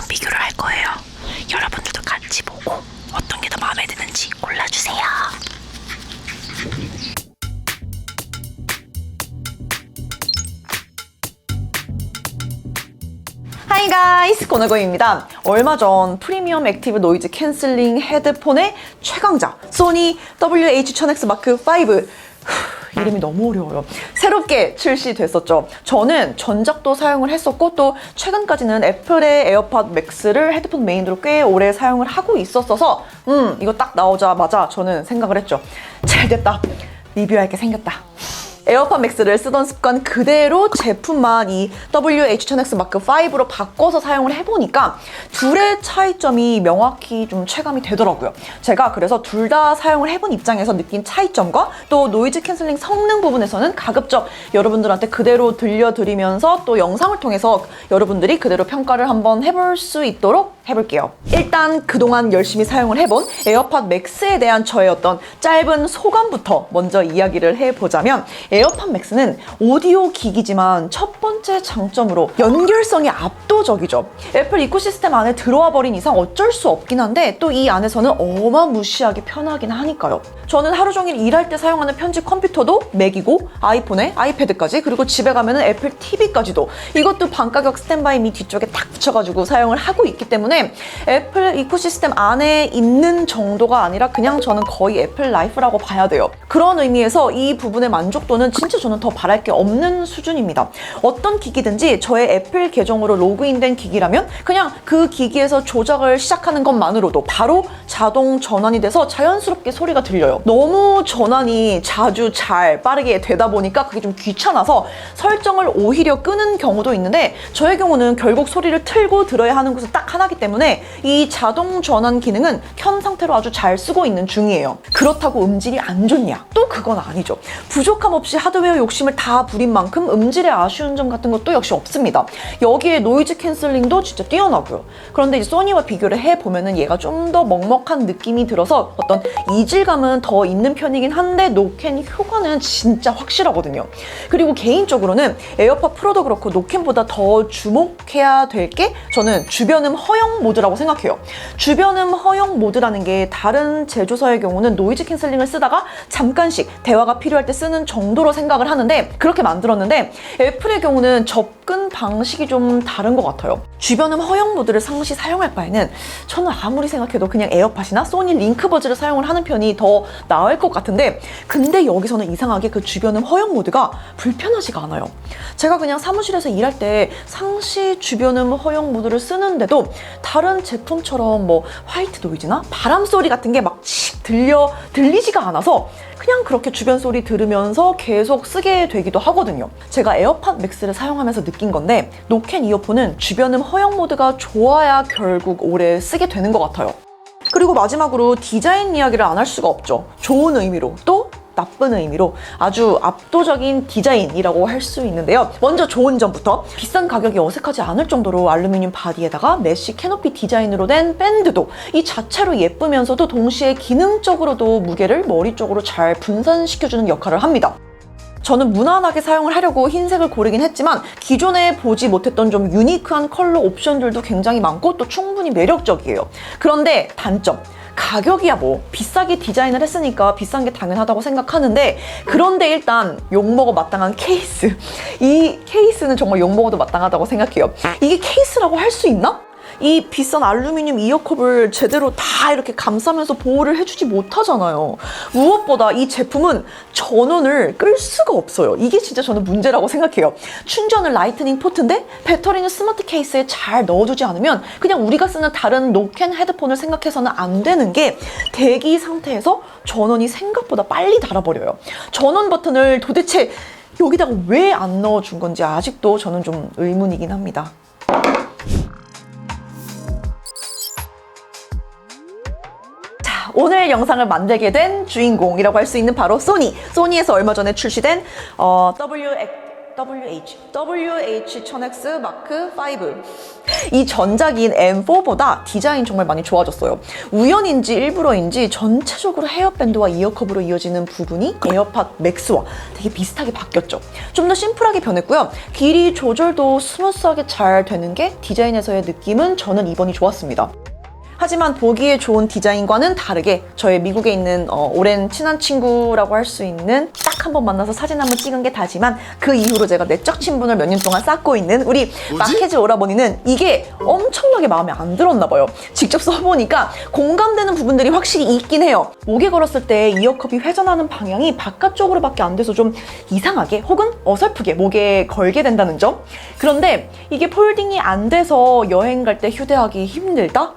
한번 비교를 할 거예요. 여러분들도 같이 보고 어떤 게 더 마음에 드는지 골라주세요. 하이 가이스, 고노고입니다. 얼마 전 프리미엄 액티브 노이즈 캔슬링 헤드폰의 최강자 소니 WH-1000X 마크 5 이름이 너무 어려워요. 새롭게 출시됐었죠. 저는 전작도 사용을 했었고 또 최근까지는 애플의 에어팟 맥스를 헤드폰 메인으로 꽤 오래 사용을 하고 있었어서 이거 딱 나오자마자 저는 생각을 했죠. 잘됐다. 리뷰할 게 생겼다. 에어팟 맥스를 쓰던 습관 그대로 제품만 이 WH-1000X 마크 5로 바꿔서 사용을 해보니까 둘의 차이점이 명확히 좀 체감이 되더라고요. 제가 그래서 둘 다 사용을 해본 입장에서 느낀 차이점과 또 노이즈 캔슬링 성능 부분에서는 가급적 여러분들한테 그대로 들려드리면서 또 영상을 통해서 여러분들이 그대로 평가를 한번 해볼 수 있도록 해볼게요. 일단 그동안 열심히 사용을 해본 에어팟 맥스에 대한 저의 어떤 짧은 소감부터 먼저 이야기를 해보자면, 에어팟 맥스는 오디오 기기지만 첫 번째 장점으로 연결성이 압도적이죠. 애플 이코시스템 안에 들어와 버린 이상 어쩔 수 없긴 한데 또 이 안에서는 어마무시하게 편하긴 하니까요. 저는 하루 종일 일할 때 사용하는 편집 컴퓨터도 맥이고 아이폰에 아이패드까지, 그리고 집에 가면은 애플 TV까지도 이것도 반가격 스탠바이 미 뒤쪽에 딱 붙여가지고 사용을 하고 있기 때문에 애플 이코시스템 안에 있는 정도가 아니라 그냥 저는 거의 애플 라이프라고 봐야 돼요. 그런 의미에서 이 부분의 만족도는 진짜 저는 더 바랄 게 없는 수준입니다. 어떤 기기든지 저의 애플 계정으로 로그인된 기기라면 그냥 그 기기에서 조작을 시작하는 것만으로도 바로 자동 전환이 돼서 자연스럽게 소리가 들려요. 너무 전환이 자주 잘 빠르게 되다 보니까 그게 좀 귀찮아서 설정을 오히려 끄는 경우도 있는데, 저의 경우는 결국 소리를 틀고 들어야 하는 것은 딱 하나기 때문에 이 자동 전환 기능은 켠 상태로 아주 잘 쓰고 있는 중이에요. 그렇다고 음질이 안 좋냐? 또 그건 아니죠. 부족함 없이 하드웨어 욕심을 다 부린 만큼 음질에 아쉬운 점 같은 것도 역시 없습니다. 여기에 노이즈 캔슬링도 진짜 뛰어나고요. 그런데 이제 소니와 비교를 해보면은 얘가 좀 더 먹먹한 느낌이 들어서 어떤 이질감은 더 있는 편이긴 한데 노캔 효과는 진짜 확실하거든요. 그리고 개인적으로는 에어팟 프로도 그렇고 노캔보다 더 주목해야 될 게 저는 주변음 허용 모드라고 생각해요. 주변음 허용 모드라는 게 다른 제조사의 경우는 노이즈 캔슬링을 쓰다가 잠깐씩 대화가 필요할 때 쓰는 정도로 생각을 하는데, 그렇게 만들었는데 애플의 경우는 접근 방식이 좀 다른 것 같아요. 주변음 허용 모드를 상시 사용할 바에는 저는 아무리 생각해도 그냥 에어팟이나 소니 링크버즈를 사용을 하는 편이 더 나을 것 같은데, 근데 여기서는 이상하게 그 주변음 허용 모드가 불편하지가 않아요. 제가 그냥 사무실에서 일할 때 상시 주변음 허용 모드를 쓰는데도 다른 제품처럼 뭐 화이트 노이즈나 바람 소리 같은 게 막 들리지가 않아서 그냥 그렇게 주변 소리 들으면서 계속 쓰게 되기도 하거든요. 제가 에어팟 맥스를 사용하면서 느낀 건데 노캔 이어폰은 주변음 허용 모드가 좋아야 결국 오래 쓰게 되는 것 같아요. 그리고 마지막으로 디자인 이야기를 안 할 수가 없죠. 좋은 의미로 또 나쁜 의미로 아주 압도적인 디자인이라고 할 수 있는데요. 먼저 좋은 점부터, 비싼 가격이 어색하지 않을 정도로 알루미늄 바디에다가 메쉬 캐노피 디자인으로 된 밴드도 이 자체로 예쁘면서도 동시에 기능적으로도 무게를 머리 쪽으로 잘 분산시켜주는 역할을 합니다. 저는 무난하게 사용을 하려고 흰색을 고르긴 했지만 기존에 보지 못했던 좀 유니크한 컬러 옵션들도 굉장히 많고 또 충분히 매력적이에요. 그런데 단점, 가격이야 뭐 비싸게 디자인을 했으니까 비싼 게 당연하다고 생각하는데, 그런데 일단 욕먹어 마땅한 케이스, 이 케이스는 정말 욕먹어도 마땅하다고 생각해요. 이게 케이스라고 할 수 있나? 이 비싼 알루미늄 이어컵을 제대로 다 이렇게 감싸면서 보호를 해주지 못하잖아요. 무엇보다 이 제품은 전원을 끌 수가 없어요. 이게 진짜 저는 문제라고 생각해요. 충전은 라이트닝 포트인데 배터리는 스마트 케이스에 잘 넣어두지 않으면 그냥 우리가 쓰는 다른 노캔 헤드폰을 생각해서는 안 되는 게, 대기 상태에서 전원이 생각보다 빨리 닳아버려요. 전원 버튼을 도대체 여기다가 왜 안 넣어준 건지 아직도 저는 좀 의문이긴 합니다. 오늘 영상을 만들게 된 주인공이라고 할 수 있는 바로 소니에서 얼마 전에 출시된 WH-1000X 마크 5. 이 전작인 M4보다 디자인 정말 많이 좋아졌어요. 우연인지 일부러인지 전체적으로 헤어밴드와 이어컵으로 이어지는 부분이 에어팟 맥스와 되게 비슷하게 바뀌었죠. 좀 더 심플하게 변했고요. 길이 조절도 스무스하게 잘 되는 게 디자인에서의 느낌은 저는 이번이 좋았습니다. 하지만 보기에 좋은 디자인과는 다르게 저의 미국에 있는 오랜 친한 친구라고 할 수 있는 딱 한 번 만나서 사진 한번 찍은 게 다지만 그 이후로 제가 내적 친분을 몇 년 동안 쌓고 있는 우리 마케즈 오라버니는 이게 엄청나게 마음에 안 들었나 봐요. 직접 써보니까 공감되는 부분들이 확실히 있긴 해요. 목에 걸었을 때 이어컵이 회전하는 방향이 바깥쪽으로밖에 안 돼서 좀 이상하게 혹은 어설프게 목에 걸게 된다는 점. 그런데 이게 폴딩이 안 돼서 여행 갈 때 휴대하기 힘들다?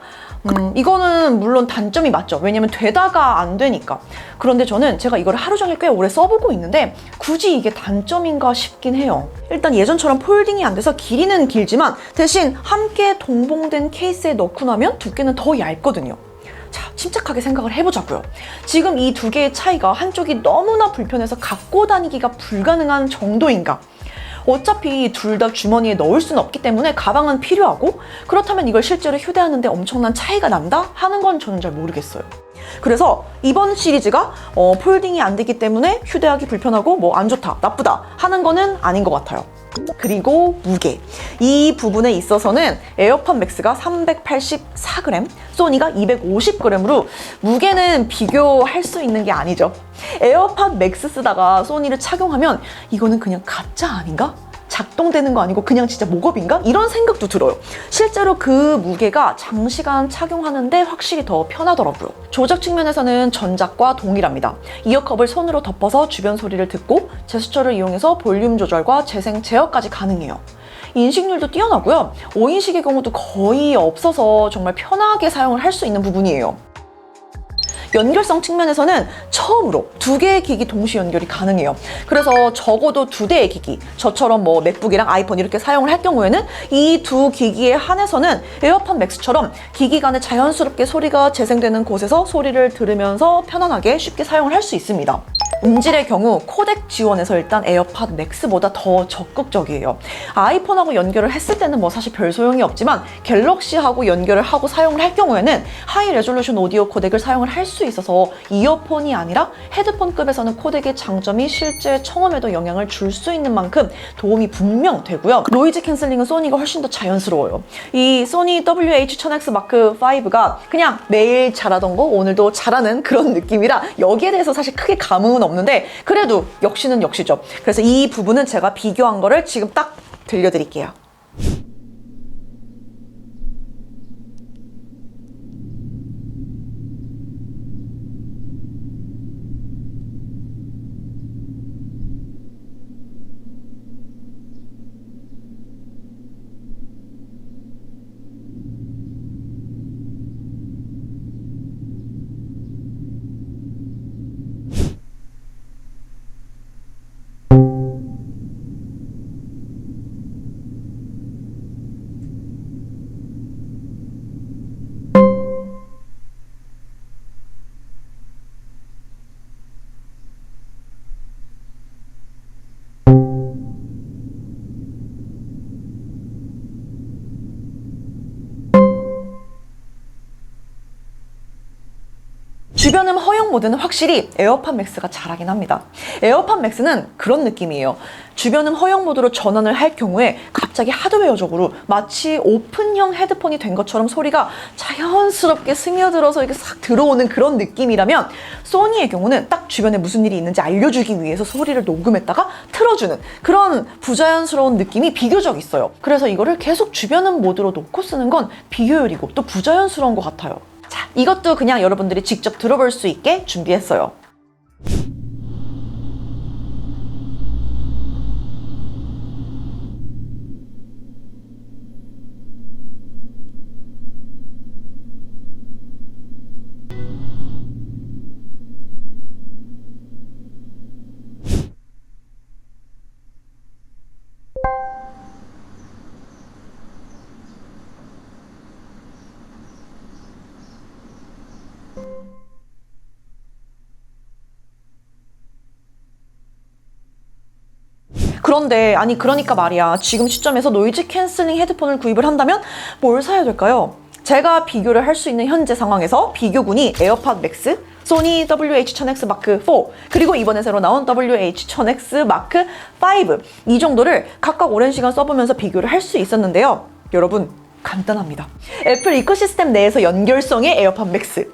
이거는 물론 단점이 맞죠. 왜냐면 되다가 안 되니까. 그런데 저는 제가 이걸 하루 종일 꽤 오래 써보고 있는데 굳이 이게 단점인가 싶긴 해요. 일단 예전처럼 폴딩이 안 돼서 길이는 길지만 대신 함께 동봉된 케이스에 넣고 나면 두께는 더 얇거든요. 자, 침착하게 생각을 해보자고요. 지금 이 두 개의 차이가 한쪽이 너무나 불편해서 갖고 다니기가 불가능한 정도인가? 어차피 둘 다 주머니에 넣을 수는 없기 때문에 가방은 필요하고, 그렇다면 이걸 실제로 휴대하는데 엄청난 차이가 난다? 하는 건 저는 잘 모르겠어요. 그래서 이번 시리즈가 폴딩이 안 되기 때문에 휴대하기 불편하고 뭐 안 좋다, 나쁘다 하는 거는 아닌 것 같아요. 그리고 무게. 이 부분에 있어서는 에어팟 맥스가 384g, 소니가 250g으로 무게는 비교할 수 있는 게 아니죠. 에어팟 맥스 쓰다가 소니를 착용하면 이거는 그냥 가짜 아닌가? 작동되는 거 아니고 그냥 진짜 목업인가? 이런 생각도 들어요. 실제로 그 무게가 장시간 착용하는데 확실히 더 편하더라고요. 조작 측면에서는 전작과 동일합니다. 이어컵을 손으로 덮어서 주변 소리를 듣고 제스처를 이용해서 볼륨 조절과 재생 제어까지 가능해요. 인식률도 뛰어나고요. 5인식의 경우도 거의 없어서 정말 편하게 사용을 할 수 있는 부분이에요. 연결성 측면에서는 처음으로 두 개의 기기 동시 연결이 가능해요. 그래서 적어도 두 대의 기기, 저처럼 뭐 맥북이랑 아이폰 이렇게 사용을 할 경우에는 이 두 기기에 한해서는 에어팟 맥스처럼 기기 간에 자연스럽게 소리가 재생되는 곳에서 소리를 들으면서 편안하게 쉽게 사용을 할 수 있습니다. 음질의 경우 코덱 지원에서 일단 에어팟 맥스보다 더 적극적이에요. 아이폰하고 연결을 했을 때는 뭐 사실 별 소용이 없지만 갤럭시하고 연결을 하고 사용을 할 경우에는 하이 레졸루션 오디오 코덱을 사용을 할 수 있어서 이어폰이 아니라 헤드폰급에서는 코덱의 장점이 실제 청음에도 영향을 줄 수 있는 만큼 도움이 분명 되고요. 노이즈 캔슬링은 소니가 훨씬 더 자연스러워요. 이 소니 WH-1000X 마크 5가 그냥 매일 잘하던 거 오늘도 잘하는 그런 느낌이라 여기에 대해서 사실 크게 감흥은 없는데 그래도 역시는 역시죠. 그래서 이 부분은 제가 비교한 거를 지금 딱 들려드릴게요. 주변음 허용 모드는 확실히 에어팟 맥스가 잘하긴 합니다. 에어팟 맥스는 그런 느낌이에요. 주변음 허용 모드로 전환을 할 경우에 갑자기 하드웨어적으로 마치 오픈형 헤드폰이 된 것처럼 소리가 자연스럽게 스며들어서 이렇게 싹 들어오는 그런 느낌이라면, 소니의 경우는 딱 주변에 무슨 일이 있는지 알려주기 위해서 소리를 녹음했다가 틀어주는 그런 부자연스러운 느낌이 비교적 있어요. 그래서 이거를 계속 주변음 모드로 놓고 쓰는 건 비효율이고 또 부자연스러운 것 같아요. 자, 이것도 그냥 여러분들이 직접 들어볼 수 있게 준비했어요. 그런데 아니 그러니까 말이야. 지금 시점에서 노이즈 캔슬링 헤드폰을 구입을 한다면 뭘 사야 될까요? 제가 비교를 할 수 있는 현재 상황에서 비교군이 에어팟 맥스, 소니 WH-1000X 마크 4, 그리고 이번에 새로 나온 WH-1000X 마크 5 이 정도를 각각 오랜 시간 써보면서 비교를 할 수 있었는데요. 여러분 간단합니다. 애플 이코시스템 내에서 연결성의 에어팟 맥스,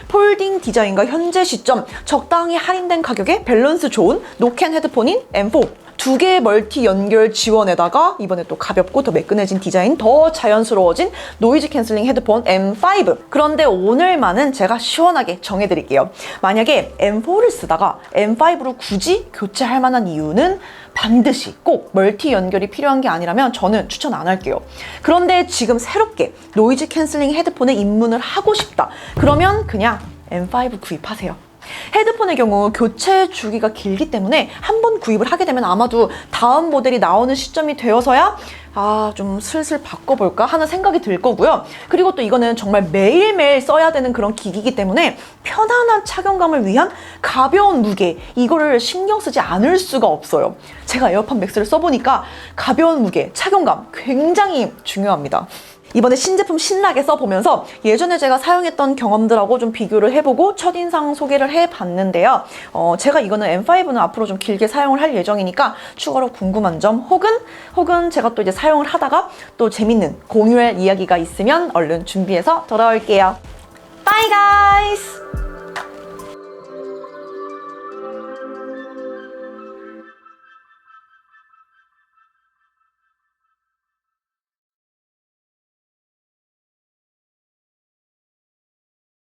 폴딩 디자인과 현재 시점 적당히 할인된 가격에 밸런스 좋은 노캔 헤드폰인 M4, 두 개의 멀티 연결 지원에다가 이번에 또 가볍고 더 매끈해진 디자인, 더 자연스러워진 노이즈 캔슬링 헤드폰 M5. 그런데 오늘만은 제가 시원하게 정해드릴게요. 만약에 M4를 쓰다가 M5로 굳이 교체할 만한 이유는 반드시 꼭 멀티 연결이 필요한 게 아니라면 저는 추천 안 할게요. 그런데 지금 새롭게 노이즈 캔슬링 헤드폰에 입문을 하고 싶다. 그러면 그냥 M5 구입하세요. 헤드폰의 경우 교체 주기가 길기 때문에 한 번 구입을 하게 되면 아마도 다음 모델이 나오는 시점이 되어서야 좀 슬슬 바꿔볼까 하는 생각이 들 거고요. 그리고 또 이거는 정말 매일매일 써야 되는 그런 기기이기 때문에 편안한 착용감을 위한 가벼운 무게, 이거를 신경 쓰지 않을 수가 없어요. 제가 에어팟 맥스를 써보니까 가벼운 무게, 착용감 굉장히 중요합니다. 이번에 신제품 신나게 써보면서 예전에 제가 사용했던 경험들하고 좀 비교를 해보고 첫인상 소개를 해봤는데요. 제가 이거는 M5는 앞으로 좀 길게 사용을 할 예정이니까 추가로 궁금한 점 혹은 제가 또 이제 사용을 하다가 또 재밌는 공유할 이야기가 있으면 얼른 준비해서 돌아올게요. Bye guys!